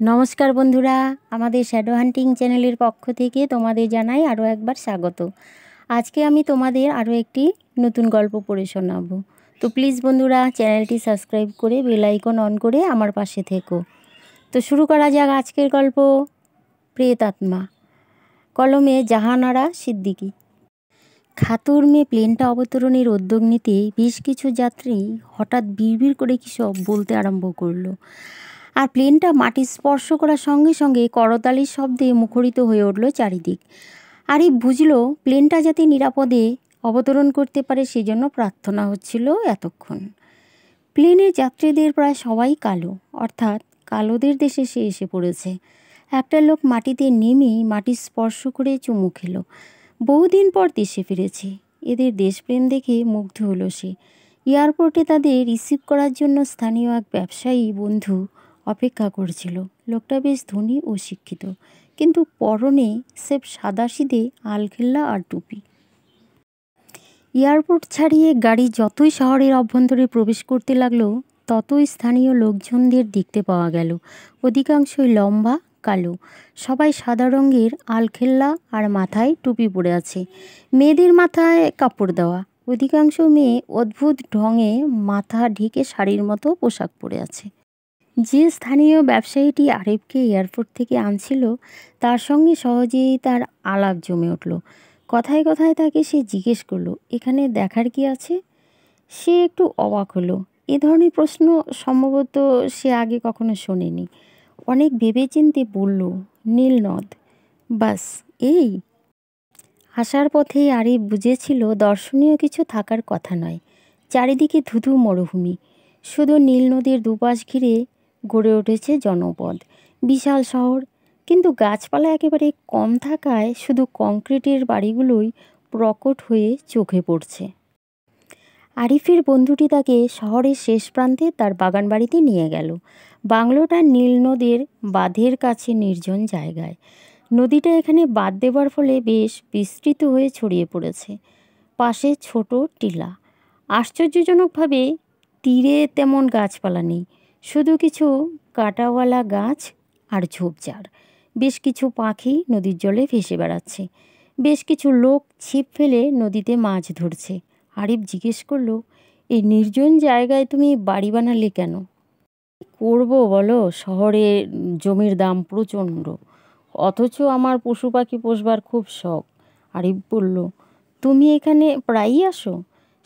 নমস্কার বন্ধুরা, আমাদের শ্যাডো হান্টিং চ্যানেলের পক্ষ থেকে তোমাদের জানাই আরও একবার স্বাগত। আজকে আমি তোমাদের আরও একটি নতুন গল্প পড়ে শোনাবো। তো প্লিজ বন্ধুরা, চ্যানেলটি সাবস্ক্রাইব করে বেল আইকন অন করে আমার পাশে থেকো। তো শুরু করা যাক আজকের গল্প, প্রেতাত্মা। কলমে জাহানারা সিদ্দিকী। খাতুর মেয়ে প্লেনটা অবতরণের উদ্যোগ নিতে বেশ কিছু যাত্রী হঠাৎ বিড়বিড় করে কী সব বলতে আরম্ভ করলো। আর প্লেনটা মাটি স্পর্শ করার সঙ্গে সঙ্গে করতালির শব্দে মুখরিত হয়ে উঠল চারিদিক। আরিফ বুঝল প্লেনটা যাতে নিরাপদে অবতরণ করতে পারে সেজন্য প্রার্থনা হচ্ছিল এতক্ষণ। প্লেনের যাত্রীদের প্রায় সবাই কালো, অর্থাৎ কালোদের দেশে সে এসে পড়েছে। একটা লোক মাটিতে নেমে মাটি স্পর্শ করে চুমু খেলো। বহুদিন পর দেশে ফিরেছে, এদের দেশপ্রেম দেখে মুগ্ধ হলো সে। এয়ারপোর্টে তাদের রিসিভ করার জন্য স্থানীয় এক ব্যবসায়ী বন্ধু অপেক্ষা করছিল। লোকটা বেশ ধনী ও শিক্ষিত, কিন্তু পরনে সেফ সাদাসিধে আলখেল্লা আর টুপি। এয়ারপোর্ট ছাড়িয়ে গাড়ি যতই শহরের অভ্যন্তরে প্রবেশ করতে লাগলো, ততই স্থানীয় লোকজনদের দেখতে পাওয়া গেল। অধিকাংশই লম্বা, কালো, সবাই সাদা রঙের আলখেল্লা আর মাথায় টুপি পরে আছে। মেয়েদের মাথায় কাপড় দেওয়া। অধিকাংশ মেয়ে অদ্ভুত ঢঙে মাথা ঢেকে শাড়ির মতো পোশাক পরে আছে। যে স্থানীয় ব্যবসায়ীটি আরিফকে এয়ারপোর্ট থেকে আনছিল, তার সঙ্গে সহজেই তার আলাপ জমে উঠল। কথায় কথায় তাকে সে জিজ্ঞেস করলো, এখানে দেখার কি আছে? সে একটু অবাক হলো। এ ধরনের প্রশ্ন সম্ভবত সে আগে কখনো শোনেনি। অনেক ভেবেচিন্তে বলল, নীলনদ। বাস এই। আসার পথে আরিফ বুঝেছিল দর্শনীয় কিছু থাকার কথা নয়। চারিদিকে ধুধু মরুভূমি, শুধু নীল নদীর দুপাশ ঘিরে গড়ে উঠেছে জনপদ, বিশাল শহর। কিন্তু গাছপালা একেবারে কম থাকায় শুধু কংক্রিটের বাড়িগুলোই প্রকট হয়ে চোখে পড়ছে। আরিফের বন্ধুটি তাকে শহরের শেষ প্রান্তে তার বাগান বাড়িতে নিয়ে গেল। বাংলোটা নীল নদীর বাঁধের কাছে নির্জন জায়গায়। নদীটা এখানে বাঁধ দেওয়ার ফলে বেশ বিস্তৃত হয়ে ছড়িয়ে পড়েছে। পাশে ছোট টিলা। আশ্চর্যজনকভাবে তীরে তেমন গাছপালা নেই, শুধু কিছু কাঁটাওয়ালা গাছ আর ঝোপঝাড়। বেশ কিছু পাখি নদীর জলে ভেসে বেড়াচ্ছে। বেশ কিছু লোক ছিপ ফেলে নদীতে মাছ ধরছে। আরিফ জিজ্ঞেস করলো, এই নির্জন জায়গায় তুমি বাড়ি বানালে কেন? করবো বলো, শহরে জমির দাম প্রচণ্ড, অথচ আমার পশু পাখি পোষবার খুব শখ। আরিফ বলল, তুমি এখানে প্রায়ই আসো?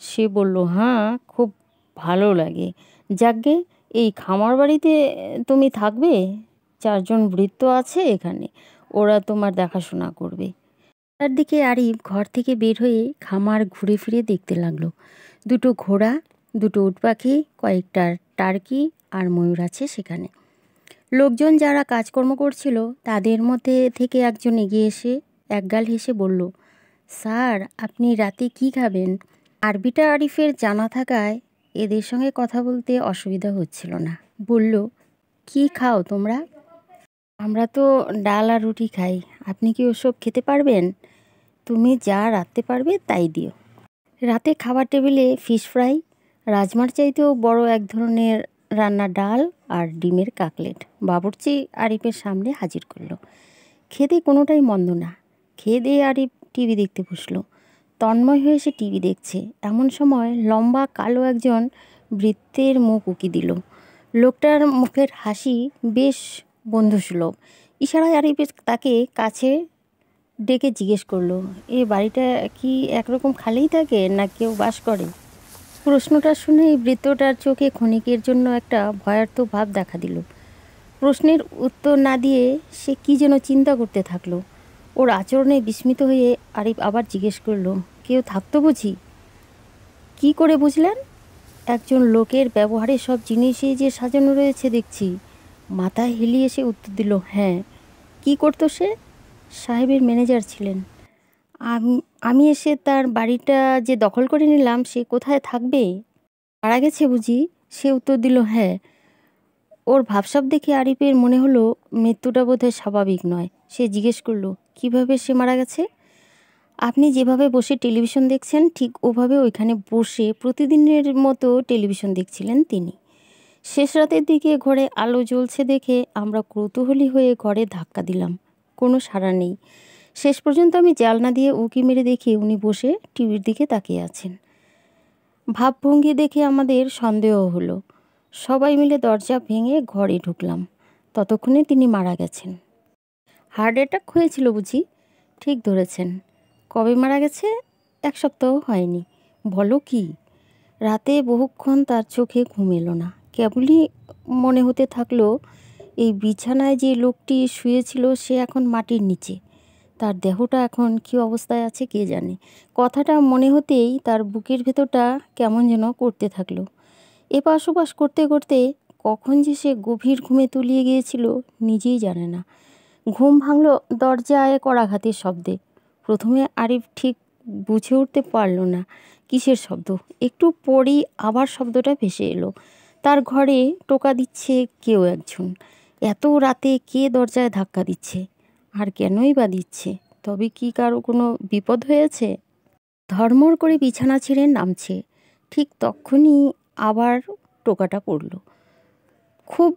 সে বলল, হ্যাঁ, খুব ভালো লাগে। যাকগে, এই খামার বাড়িতে তুমি থাকবে? 4জন ভৃত্য আছে এখানে, ওরা তোমার দেখাশোনা করবে। তার দিকে আরিফ ঘর থেকে বের হয়ে খামার ঘুরে ফিরে দেখতে লাগলো। 2টো ঘোড়া, 2টো উট পাখি, কয়েকটা টার্কি আর ময়ূর আছে সেখানে। লোকজন যারা কাজকর্ম করছিল তাদের মধ্যে থেকে একজন এগিয়ে এসে একগাল হেসে বলল, স্যার, আপনি রাতে কি খাবেন? আরবিটা আরিফের জানা থাকায় এদের সঙ্গে কথা বলতে অসুবিধা হচ্ছিল না। বলল, কি খাও তোমরা? আমরা তো ডাল আর রুটি খাই। আপনি কি ওসব খেতে পারবেন? তুমি যা রাঁধতে পারবে তাই দিও। রাতে খাবার টেবিলে ফিশ ফ্রাই, রাজমার চাইতেও বড় এক ধরনের রান্না ডাল আর ডিমের কাকলেট বাবুর্চি আরিফের সামনে হাজির করলো। খেতে কোনোটাই মন্দ না। খেয়ে দিয়ে আরিফ টিভি দেখতে বসলো। তন্ময় হয়ে সে টিভি দেখছে। এমন সময় লম্বা কালো একজন বৃত্তের মুখ উকি দিল। লোকটার মুখের হাসি বেশ বন্ধুসুলভ। ইশারায় আরিফ তাকে কাছে ডেকে জিজ্ঞেস করলো, এ বাড়িটা কি একরকম খালিই থাকে না কেউ বাস করে? প্রশ্নটা শুনে বৃদ্ধটার চোখে ক্ষণিকের জন্য একটা ভয়ার্থ ভাব দেখা দিল। প্রশ্নের উত্তর না দিয়ে সে কী যেন চিন্তা করতে থাকলো। ওর আচরণে বিস্মিত হয়ে আরিফ আবার জিজ্ঞেস করলো, কেউ থাকতো বুঝি? কি করে বুঝলেন? একজন লোকের ব্যবহারে সব জিনিসই যে সাজানো রয়েছে দেখছি। মাথা হেলিয়ে সে উত্তর দিল, হ্যাঁ। কি করতো সে? সাহেবের ম্যানেজার ছিলেন। আমি এসে তার বাড়িটা যে দখল করে নিলাম, সে কোথায় থাকবে? মারা গেছে বুঝি? সে উত্তর দিল, হ্যাঁ। ওর ভাবসাব দেখে আরিফের মনে হলো মৃত্যুটা বোধহয় স্বাভাবিক নয়। সে জিজ্ঞেস করলো, কিভাবে সে মারা গেছে? আপনি যেভাবে বসে টেলিভিশন দেখছেন ঠিক ওভাবে ওইখানে বসে প্রতিদিনের মতো টেলিভিশন দেখছিলেন তিনি। শেষ রাতের দিকে ঘরে আলো জ্বলছে দেখে আমরা কৌতূহলী হয়ে ঘরে ধাক্কা দিলাম। কোনো সাড়া নেই। শেষ পর্যন্ত আমি জানলা দিয়ে উঁকি মেরে দেখি উনি বসে টিভির দিকে তাকিয়ে আছেন। ভাবভঙ্গি দেখে আমাদের সন্দেহ হলো। সবাই মিলে দরজা ভেঙে ঘরে ঢুকলাম। ততক্ষণে তিনি মারা গেছেন। হার্ট অ্যাটাক হয়েছিল বুঝি? ঠিক ধরেছেন। কবে মারা গেছে? 1 সপ্তাহ হয়নি। বলো কি? রাতে বহুক্ষণ তার চোখে ঘুম এলো না। কেবলই মনে হতে থাকলো এই বিছানায় যে লোকটি শুয়েছিল সে এখন মাটির নিচে। তার দেহটা এখন কী অবস্থায় আছে কে জানে। কথাটা মনে হতেই তার বুকের ভেতরটা কেমন যেন করতে থাকলো। এপাশ ওপাশ করতে করতে কখন যে সে গভীর ঘুমে তলিয়ে গিয়েছিল নিজেই জানে না। ঘুম ভাঙল দরজায় করাঘাতের শব্দে। প্রথমে আরিফ ঠিক বুঝে উঠতে পারল না কিসের শব্দ। একটু পরই আবার শব্দটা ভেসে এলো। তার ঘরে টোকা দিচ্ছে কেউ একজন। এত রাতে কে দরজায় ধাক্কা দিচ্ছে? আর কেনই বা দিচ্ছে? তবে কি কারো কোনো বিপদ হয়েছে? ধর্মর করে বিছানা ছেড়ে নামছে। ঠিক তখনই আবার টোকাটা পড়ল। খুব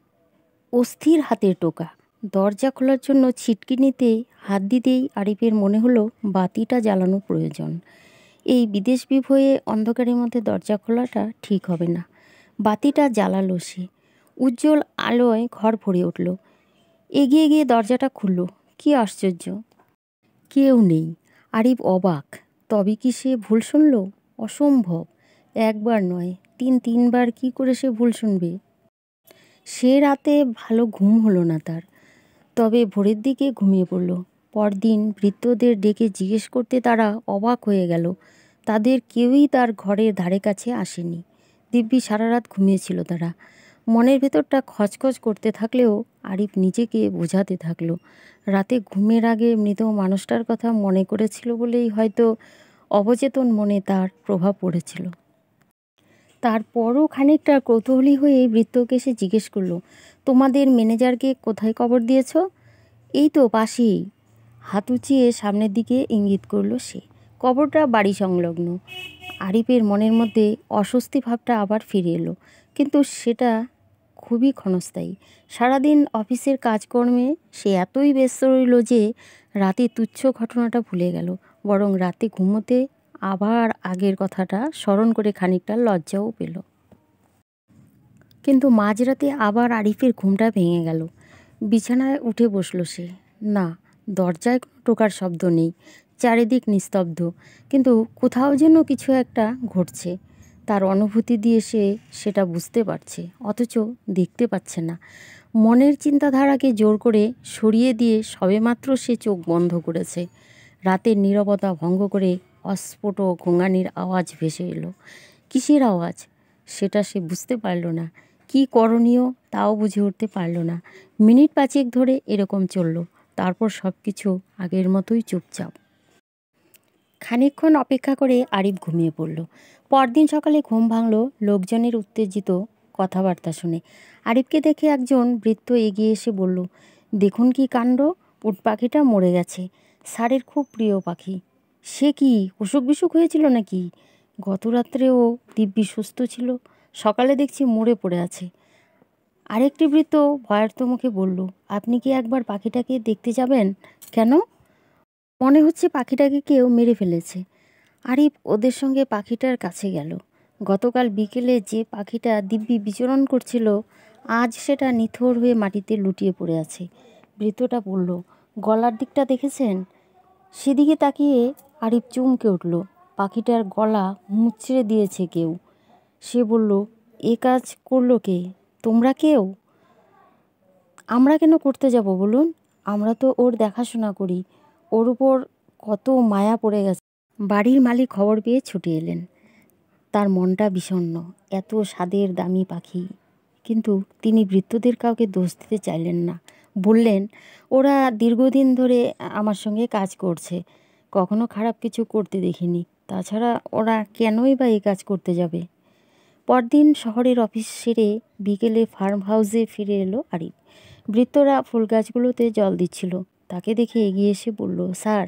অস্থির হাতের টোকা। দরজা খোলার জন্য ছিটকে নিতে হাত দিতেই আরিফের মনে হলো বাতিটা জ্বালানো প্রয়োজন। এই বিদেশ বিভয়ে অন্ধকারের মধ্যে দরজা খোলাটা ঠিক হবে না। বাতিটা জ্বালালো সে। উজ্জ্বল আলোয় ঘর ভরে উঠল। এগিয়ে গিয়ে দরজাটা খুলল। কি আশ্চর্য! কেউ নেই। আরিফ অবাক। তবে কি সে ভুল শুনল? অসম্ভব। একবার নয়, 3বার কি করে সে ভুল শুনবে? সে রাতে ভালো ঘুম হলো না তার। তবে ভোরের দিকে ঘুমিয়ে পড়ল। পরদিন ভৃত্যদের ডেকে জিজ্ঞেস করতে তারা অবাক হয়ে গেল। তাদের কেউই তার ঘরের ধারে কাছে আসেনি। দিব্যি সারা রাত ঘুমিয়েছিল তারা। মনের ভেতরটা খচখচ করতে থাকলেও আরিফ নিজেকে বোঝাতে থাকলো রাতে ঘুমের আগে মৃত মানুষটার কথা মনে করেছিল বলেই হয়তো অবচেতন মনে তার প্রভাব পড়েছিল। তারপরও খানিকটা কৌতূহলী হয়ে ভৃত্যকে সে জিজ্ঞেস করলো, তোমাদের ম্যানেজারকে কোথায় কবর দিয়েছ? এই তো পাশেই। হাত উঁচিয়ে সামনের দিকে ইঙ্গিত করলো সে। কবরটা বাড়ি সংলগ্ন। আরিফের মনের মধ্যে অস্বস্তি ভাবটা আবার ফিরে এলো, কিন্তু সেটা খুবই ক্ষণস্থায়ী। সারাদিন অফিসের কাজকর্মে সে এতই ব্যস্ত রইল যে রাতে তুচ্ছ ঘটনাটা ভুলে গেল। বরং রাতে ঘুমোতে আবার আগের কথাটা স্মরণ করে খানিকটা লজ্জাও পেল। কিন্তু মাঝরাতে আবার আরিফের ঘুমটা ভেঙে গেল। বিছানায় উঠে বসল সে। না, দরজায় কোনো টোকার শব্দ নেই। চারিদিক নিস্তব্ধ। কিন্তু কোথাও যেন কিছু একটা ঘটছে। তার অনুভূতি দিয়ে সে সেটা বুঝতে পারছে, অথচ দেখতে পাচ্ছে না। মনের চিন্তাধারাকে জোর করে সরিয়ে দিয়ে সবেমাত্র সে চোখ বন্ধ করেছে। রাতের নীরবতা ভঙ্গ করে অস্ফুট গোঙানির আওয়াজ ভেসে এলো। কিসের আওয়াজ সেটা সে বুঝতে পারল না। কি করণীয় তাও বুঝে উঠতে পারল না। মিনিট 5 ধরে এরকম চলল। তারপর সব কিছু আগের মতোই চুপচাপ। খানিকক্ষণ অপেক্ষা করে আরিফ ঘুমিয়ে পড়ল। পরদিন সকালে ঘুম ভাঙল লোকজনের উত্তেজিত কথাবার্তা শুনে। আরিফকে দেখে একজন বৃদ্ধ এগিয়ে এসে বলল, দেখুন কি কাণ্ড, উট পাখিটা মরে গেছে। স্যারের খুব প্রিয় পাখি। সে কি অসুখ বিসুখ হয়েছিল নাকি? গত রাত্রেও দিব্যি সুস্থ ছিল, সকালে দেখছি মরে পড়ে আছে। আরেকটি বৃদ্ধ ভয়ার্ত মুখে বলল, আপনি কি একবার পাখিটাকে দেখতে যাবেন? কেন? মনে হচ্ছে পাখিটাকে কেউ মেরে ফেলেছে। আরিফ ওদের সঙ্গে পাখিটার কাছে গেল। গতকাল বিকেলে যে পাখিটা দিব্যি বিচরণ করছিল আজ সেটা নিথর হয়ে মাটিতে লুটিয়ে পড়ে আছে। বৃদ্ধটা বলল, গলার দিকটা দেখেছেন? সেদিকে তাকিয়ে আরিফ চমকে উঠল। পাখিটার গলা মুচড়ে দিয়েছে কেউ। সে বলল, এ কাজ করলো কে? তোমরা কেউ? আমরা কেন করতে যাব বলুন? আমরা তো ওর দেখাশোনা করি। ওর উপর কত মায়া পড়ে গেছে। বাড়ির মালিক খবর পেয়ে ছুটে এলেন। তার মনটা বিষণ্ণ। এত স্বাদের দামি পাখি। কিন্তু তিনি বৃদ্ধদের কাউকে দোষ দিতে চাইলেন না। বললেন, ওরা দীর্ঘদিন ধরে আমার সঙ্গে কাজ করছে, কখনো খারাপ কিছু করতে দেখিনি। তাছাড়া ওরা কেনই বা এই কাজ করতে যাবে? পরদিন শহরের অফিস সেরে বিকেলে ফার্ম হাউসে ফিরে এলো আরিফ। বৃদ্ধরা ফুল গাছগুলোতে জল দিচ্ছিল। তাকে দেখে এগিয়ে এসে বলল, স্যার,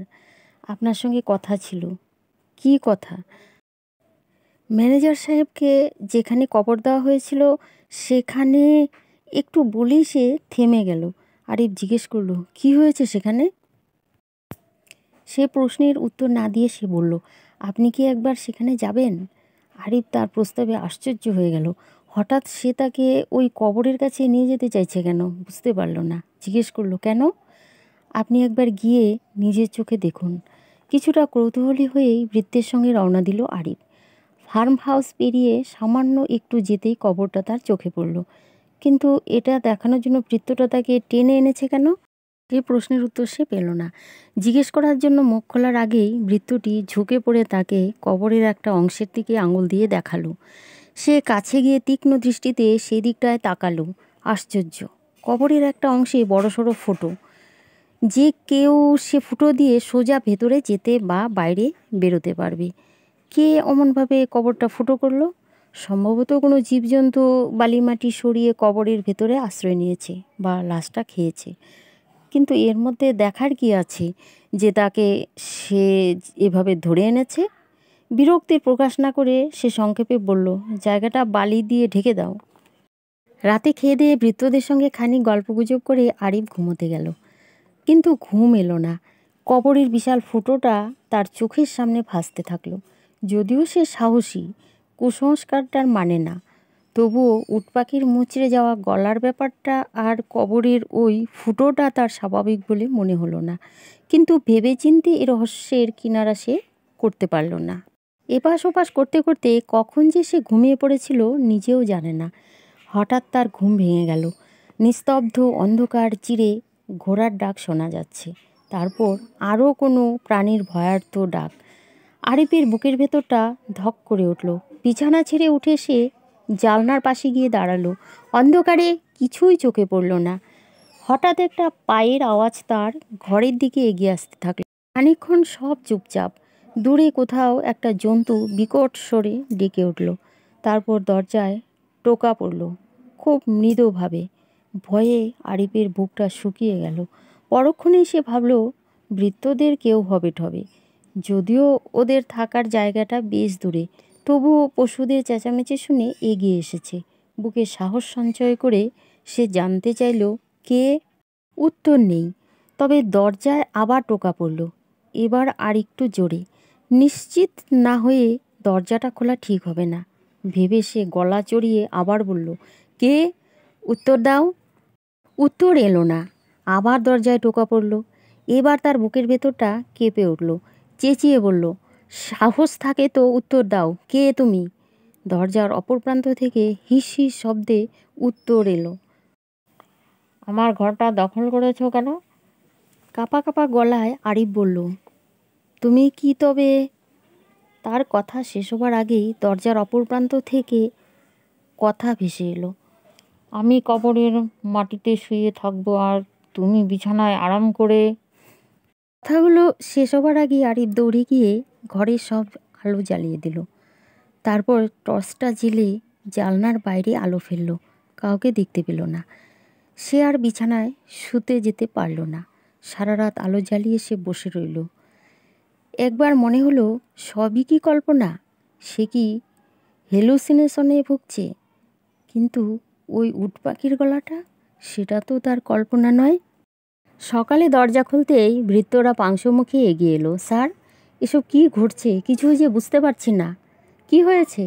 আপনার সঙ্গে কথা ছিল। কি কথা? ম্যানেজার সাহেবকে যেখানে কবর দেওয়া হয়েছিল সেখানে একটু বলেই সে থেমে গেল। আরিফ জিজ্ঞেস করলো, কি হয়েছে সেখানে? সে প্রশ্নের উত্তর না দিয়ে সে বলল, আপনি কি একবার সেখানে যাবেন? আরিফ তার প্রস্তাবে আশ্চর্য হয়ে গেল। হঠাৎ সে তাকে ওই কবরের কাছে নিয়ে যেতে চাইছে কেন বুঝতে পারল না। জিজ্ঞেস করলো, কেন? আপনি একবার গিয়ে নিজের চোখে দেখুন। কিছুটা কৌতূহলী হয়েই বৃত্তের সঙ্গে রওনা দিল আরিফ। ফার্ম হাউস পেরিয়ে সামান্য একটু যেতেই কবরটা তার চোখে পড়ল। কিন্তু এটা দেখানোর জন্য বৃত্তটা তাকে টেনে এনেছে কেন? এই প্রশ্নের উত্তর সে পেল না। জিজ্ঞেস করার জন্য মুখ খোলার আগেই বৃত্তটি ঝুঁকে পড়ে তাকে কবরের একটা অংশের দিকে আঙুল দিয়ে দেখালো। সে কাছে গিয়ে তীক্ষ্ণ দৃষ্টিতে সেই দিকটায় তাকালো। আশ্চর্য! কবরের একটা অংশে বড়সড় ফুটো। যে কেউ সে ফুটো দিয়ে সোজা ভেতরে যেতে বা বাইরে বেরোতে পারবে। কে অমনভাবে কবরটা ফুটো করলো? সম্ভবত কোনো জীবজন্তু বালিমাটি সরিয়ে কবরের ভেতরে আশ্রয় নিয়েছে বা লাশটা খেয়েছে। কিন্তু এর মধ্যে দেখার কি আছে যে তাকে সে এভাবে ধরে এনেছে? বিরক্তির প্রকাশ না করে সে সংক্ষেপে বলল, জায়গাটা বালি দিয়ে ঢেকে দাও। রাতে খেয়ে দিয়ে ভৃত্যদের সঙ্গে খানিক গল্পগুজব করে আরিফ ঘুমোতে গেল। কিন্তু ঘুম এলো না। কবরের বিশাল ফুটোটা তার চোখের সামনে ভাসতে থাকলো। যদিও সে সাহসী, কুসংস্কারটার মানে না, তবুও উটপাখির মুচড়ে যাওয়া গলার ব্যাপারটা আর কবরের ওই ফুটোটা তার স্বাভাবিক বলে মনে হলো না। কিন্তু ভেবেচিন্তে এ রহস্যের কিনারা সে করতে পারল না। এপাশ ওপাশ করতে করতে কখন যে সে ঘুমিয়ে পড়েছিল নিজেও জানে না। হঠাৎ তার ঘুম ভেঙে গেল। নিস্তব্ধ অন্ধকার চিরে ঘোড়ার ডাক শোনা যাচ্ছে। তারপর আরও কোনো প্রাণীর ভয়ার্ত ডাক। আরিফের বুকের ভেতরটা ধক করে উঠল। বিছানা ছেড়ে উঠে সে জানলার পাশে গিয়ে দাঁড়ালো। অন্ধকারে কিছুই চোখে পড়ল না। হঠাৎ একটা পায়ের আওয়াজ তার ঘরের দিকে এগিয়ে আসতে থাকলো। খানিকক্ষণ সব চুপচাপ। দূরে কোথাও একটা জন্তু বিকট স্বরে ডেকে উঠল। তারপর দরজায় টোকা পড়ল, খুব মৃদুভাবে। ভয়ে আরিফের বুকটা শুকিয়ে গেল। পরক্ষণেই সে ভাবল, ভৃত্যদের কেউ হবে ঠবে। যদিও ওদের থাকার জায়গাটা বেশ দূরে, তবুও পশুদের চেঁচামেচি শুনে এগিয়ে এসেছে। বুকে সাহস সঞ্চয় করে সে জানতে চাইল, কে? উত্তর নেই। তবে দরজায় আবার টোকা পড়ল, এবার আর একটু জোরে। নিশ্চিত না হয়ে দরজাটা খোলা ঠিক হবে না ভেবে সে গলা চড়িয়ে আবার বলল, কে? উত্তর দাও। উত্তর এলো না। আবার দরজায় টোকা পড়ল। এবার তার বুকের ভেতরটা কেঁপে উঠল। চেঁচিয়ে বলল, সাহস থাকে তো উত্তর দাও, কে তুমি? দরজার অপর প্রান্ত থেকে হিস হিস শব্দে উত্তর এলো, আমার ঘরটা দখল করেছো কেন? কাঁপা কাঁপা গলায় আরিফ বলল, তুমি কি তবে? তার কথা শেষ হবার আগেই দরজার অপর প্রান্ত থেকে কথা ভেসে এলো, আমি কবরের মাটিতে শুয়ে থাকবো আর তুমি বিছানায় আরাম করে। কথাগুলো শেষ হবার আগেই আরিফ দৌড়ে গিয়ে ঘরের সব আলো জ্বালিয়ে দিল। তারপর টর্চটা জ্বেলে জানলার বাইরে আলো ফেলল। কাউকে দেখতে পেল না। সে আর বিছানায় শুতে যেতে পারল না। সারা রাত আলো জ্বালিয়ে সে বসে রইল। একবার মনে হলো সবই কি কল্পনা, সে কি হেলুসিনেশনে ভুগছে? কিন্তু ওই উট পাখির গলাটা, সেটা তো তার কল্পনা নয়। সকালে দরজা খুলতেই ভৃত্যরা পাংশুমুখে এগিয়ে এলো। স্যার, এসব কি ঘটছে? কিছুই যে বুঝতে পারছি না। কি হয়েছে?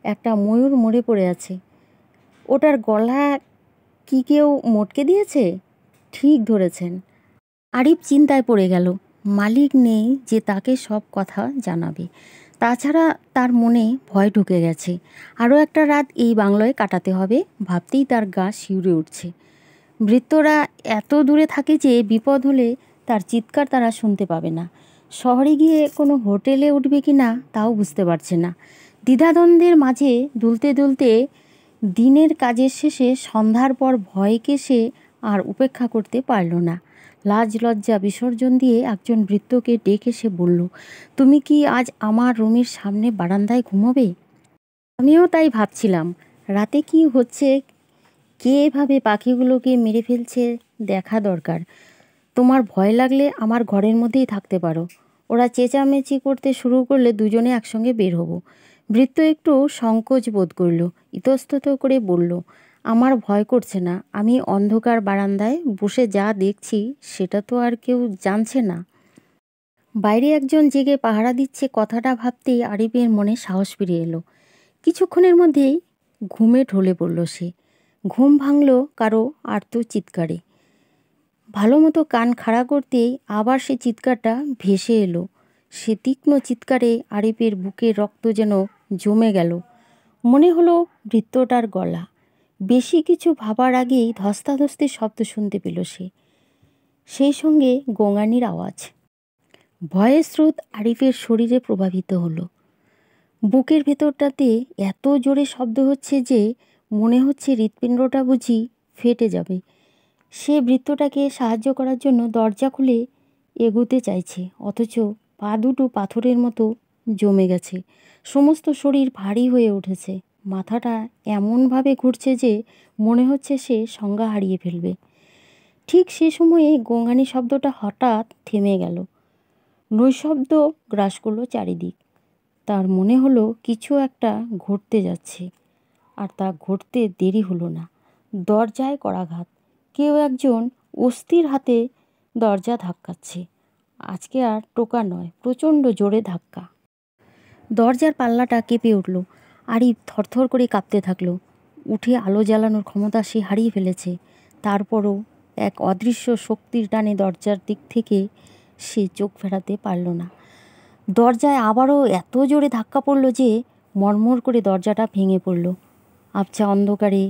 একটা ময়ূর মরে পড়ে আছে। ওটার গলা কি কেউ মটকে দিয়েছে? ঠিক ধরেছেন। আরিফ চিন্তায় পড়ে গেল। মালিক নেই যে তাকে সব কথা জানাবে। তাছাড়া তার মনে ভয় ঢুকে গেছে। আরও একটা রাত এই বাংলোয় কাটাতে হবে ভাবতেই তার গা শিউরে উঠছে। ভৃত্যরা এত দূরে থাকে যে বিপদ হলে তার চিৎকার তারা শুনতে পাবে না। শহরে গিয়ে কোনো হোটেলে উঠবে কি না তাও বুঝতে পারছে না। দ্বিধাদ্বন্দ্বের মাঝে দুলতে দুলতে দিনের কাজের শেষে সন্ধ্যার পর ভয়কে সে আর উপেক্ষা করতে পারল না। লাজ লজ্জা বিসর্জন দিয়ে একজন ভৃত্যকে ডেকে সে বলল, তুমি কি আজ আমার রুমের সামনে বারান্দায় ঘুমোবে? আমিও তাই ভাবছিলাম। রাতে কি হচ্ছে, কে এভাবে পাখিগুলোকে মেরে ফেলছে দেখা দরকার। তোমার ভয় লাগলে আমার ঘরের মধ্যেই থাকতে পারো। ওরা চেঁচামেচি করতে শুরু করলে দুজনে একসঙ্গে বের হব। ভৃত্য একটু সংকোচ বোধ করল, ইতস্তত করে বলল, আমার ভয় করছে না, আমি অন্ধকার বারান্দায় বসে যা দেখছি সেটা তো আর কেউ জানছে না। বাইরে একজন জেগে পাহারা দিচ্ছে কথাটা ভাবতেই আরিফের মনে সাহস ফিরে এলো। কিছুক্ষণের মধ্যেই ঘুমে ঢলে পড়ল সে। ঘুম ভাঙল কারো আর্ত চিৎকারে। ভালো মতো কান খাড়া করতেই আবার সে চিৎকারটা ভেসে এলো। সে তীক্ষ্ণ চিৎকারে আরিফের বুকের রক্ত যেন জমে গেল। মনে হলো ভৃত্যটার গলা। বেশি কিছু ভাবার আগেই ধস্তাধস্তির শব্দ শুনতে পেল সে। সেই সঙ্গে গোঙানির আওয়াজ। ভয়ের স্রোত আরিফের শরীরে প্রভাবিত হলো। বুকের ভেতরটাতে এত জোরে শব্দ হচ্ছে যে মনে হচ্ছে হৃৎপিণ্ডটা বুঝি ফেটে যাবে। সে ভৃত্যটাকে সাহায্য করার জন্য দরজা খুলে এগোতে চাইছে, অথচ পা দুটো পাথরের মতো জমে গেছে। সমস্ত শরীর ভারী হয়ে উঠেছে। মাথাটা এমনভাবে ঘুরছে যে মনে হচ্ছে সে সংজ্ঞা হারিয়ে ফেলবে। ঠিক সে সময়ে গোঙানি শব্দটা হঠাৎ থেমে গেল। নৈশব্দ গ্রাস করলো চারিদিক। তার মনে হলো কিছু একটা ঘটতে যাচ্ছে, আর তা ঘটতে দেরি হলো না। দরজায় করাঘাত। কেউ একজন অস্থির হাতে দরজা ধাক্কাচ্ছে। আজকে আর টোকা নয়, প্রচণ্ড জোরে ধাক্কা। দরজার পাল্লাটা কেঁপে উঠল। আরিফ থরথর করে কাঁপতে থাকলো। উঠে আলো জ্বালানোর ক্ষমতা সে হারিয়ে ফেলেছে। তারপরও এক অদৃশ্য শক্তির টানে দরজার দিক থেকে সে চোখ ফেরাতে পারল না। দরজায় আবারও এত জোরে ধাক্কা পড়ল যে মরমর করে দরজাটা ভেঙে পড়ল। আবছা অন্ধকারে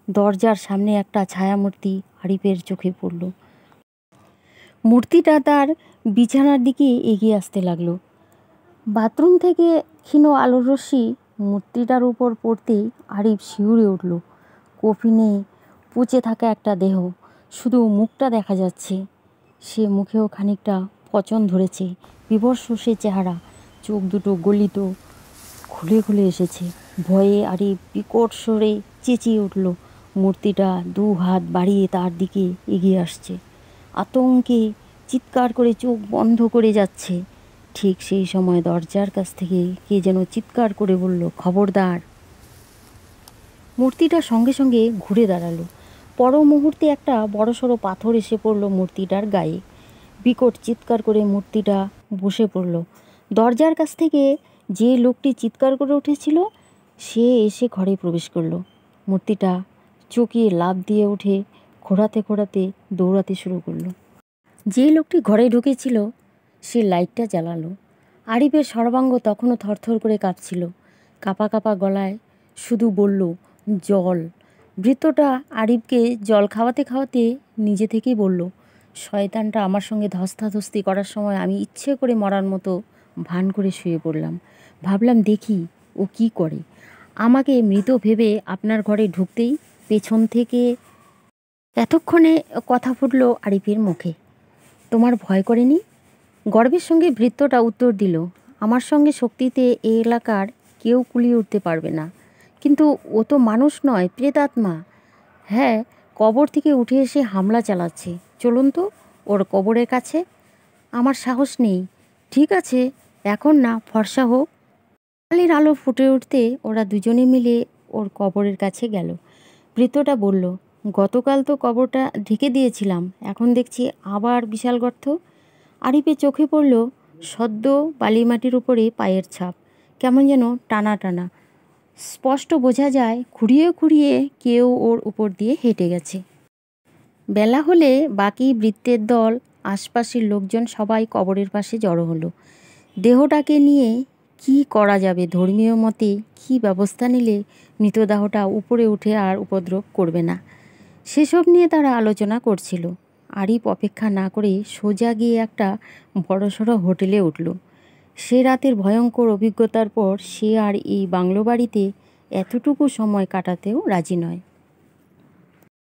দরজার সামনে একটা ছায়ামূর্তি আরিফের চোখে পড়ল। মূর্তিটা তার বিছানার দিকে এগিয়ে আসতে লাগলো। বাথরুম থেকে ক্ষীণ আলোর রশ্মি মূর্তিটার উপর পড়তেই আরিফ শিউরে উঠল। কফিনে পুচে থাকা একটা দেহ, শুধু মুখটা দেখা যাচ্ছে। সে মুখেও খানিকটা পচন ধরেছে। বিভৎস সে চেহারা, চোখ দুটো গলিত, খুলে খুলে এসেছে। ভয়ে আরিফ বিকট স্বরে চেঁচিয়ে উঠল। মূর্তিটা দু হাত বাড়িয়ে তার দিকে এগিয়ে আসছে। আতঙ্কে চিৎকার করে চোখ বন্ধ করে যাচ্ছে। ঠিক সেই সময় দরজার কাছ থেকে কে যেন চিৎকার করে বলল, খবরদার। মূর্তিটা সঙ্গে সঙ্গে ঘুরে দাঁড়ালো। পর মুহূর্তে একটা বড়সড় পাথর এসে পড়ল মূর্তিটার গায়ে। বিকট চিৎকার করে মূর্তিটা বসে পড়ল। দরজার কাছ থেকে যে লোকটি চিৎকার করে উঠেছিল সে এসে ঘরে প্রবেশ করলো। মূর্তিটা চকিয়ে লাফ দিয়ে উঠে খোঁড়াতে খোঁড়াতে দৌড়াতে শুরু করলো। যে লোকটি ঘরে ঢুকেছিল সে লাইটটা জ্বালালো। আরিফের সর্বাঙ্গ তখনও থরথর করে কাঁপছিল। কাঁপা কাঁপা গলায় শুধু বলল, জল। ভৃত্যটা আরিফকে জল খাওয়াতে খাওয়াতে নিজে থেকেই বলল, শয়তানটা আমার সঙ্গে ধস্তাধস্তি করার সময় আমি ইচ্ছে করে মরার মতো ভান করে শুয়ে পড়লাম। ভাবলাম দেখি ও কি করে। আমাকে মৃত ভেবে আপনার ঘরে ঢুকতেই পেছন থেকে এতক্ষণে কথা ফুটল আরিফের মুখে। তোমার ভয় করেনি? গর্বের সঙ্গে ভৃত্যটা উত্তর দিল, আমার সঙ্গে শক্তিতে এ এলাকার কেউ কুলিয়ে উঠতে পারবে না। কিন্তু ও তো মানুষ নয়, প্রেতাত্মা। হ্যাঁ, কবর থেকে উঠে এসে হামলা চালাচ্ছে। চলুন তো ওর কবরের কাছে। আমার সাহস নেই। ঠিক আছে, এখন না, ফর্সা হোক। সকালের আলো ফুটে উঠতে ওরা দুজনে মিলে ওর কবরের কাছে গেল। ভৃত্যটা বলল, গতকাল তো কবরটা ঢেকে দিয়েছিলাম, এখন দেখছি আবার বিশাল গর্ত। আরিফের চোখে পড়ল সদ্য বালিমাটির উপরে পায়ের ছাপ, কেমন যেন টানা টানা। স্পষ্ট বোঝা যায় খুঁড়িয়ে খুঁড়িয়ে কেউ ওর উপর দিয়ে হেঁটে গেছে। বেলা হলে বাকি ভৃত্যের দল, আশপাশের লোকজন সবাই কবরের পাশে জড়ো হলো। দেহটাকে নিয়ে কি করা যাবে, ধর্মীয় মতে কি ব্যবস্থা নিলে মৃতদেহটা উপরে উঠে আর উপদ্রব করবে না, সেসব নিয়ে তারা আলোচনা করছিল। আরিফ অপেক্ষা না করে সোজা গিয়ে একটা বড়সড় হোটেলে উঠল। সে রাতের ভয়ঙ্কর অভিজ্ঞতার পর সে আর এই বাংলো বাড়িতে এতটুকু সময় কাটাতেও রাজি নয়।